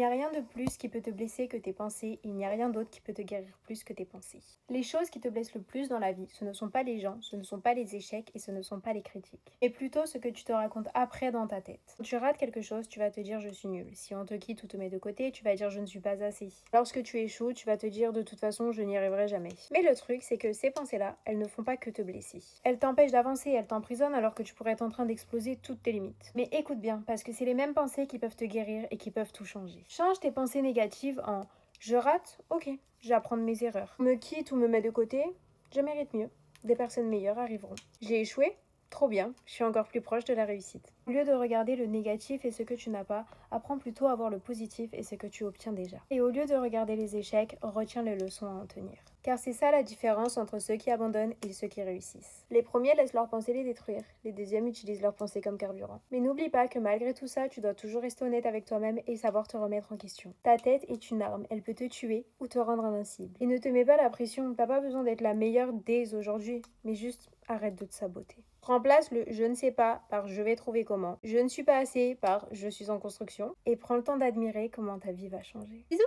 n'y a rien de plus qui peut te blesser que tes pensées, il n'y a rien d'autre qui peut te guérir plus que tes pensées. Les choses qui te blessent le plus dans la vie, ce ne sont pas les gens, ce ne sont pas les échecs et ce ne sont pas les critiques, mais plutôt ce que tu te racontes après dans ta tête. Quand tu rates quelque chose, tu vas te dire je suis nul. Si on te quitte ou te met de côté, tu vas dire je ne suis pas assez. Lorsque tu échoues, tu vas te dire de toute façon je n'y arriverai jamais. Mais le truc, c'est que ces pensées-là, elles ne font pas que te blesser. Elles t'empêchent d'avancer, elles t'emprisonnent alors que tu pourrais être en train d'exploser toutes tes limites. Mais écoute bien, parce que c'est les mêmes pensées qui peuvent te guérir et qui peuvent tout changer. Change tes pensées négatives en je rate, ok, je vais apprendre mes erreurs. Me quitte ou me met de côté, je mérite mieux. Des personnes meilleures arriveront. J'ai échoué, trop bien, je suis encore plus proche de la réussite. Au lieu de regarder le négatif et ce que tu n'as pas, apprends plutôt à voir le positif et ce que tu obtiens déjà. Et au lieu de regarder les échecs, retiens les leçons à en tenir. Car c'est ça la différence entre ceux qui abandonnent et ceux qui réussissent. Les premiers laissent leurs pensées les détruire, les deuxièmes utilisent leurs pensées comme carburant. Mais n'oublie pas que malgré tout ça, tu dois toujours rester honnête avec toi-même et savoir te remettre en question. Ta tête est une arme, elle peut te tuer ou te rendre invincible. Et ne te mets pas la pression, t'as pas besoin d'être la meilleure dès aujourd'hui, mais juste arrête de te saboter. Remplace le je ne sais pas par je vais trouver comment, je ne suis pas assez par je suis en construction et prends le temps d'admirer comment ta vie va changer. Bisous!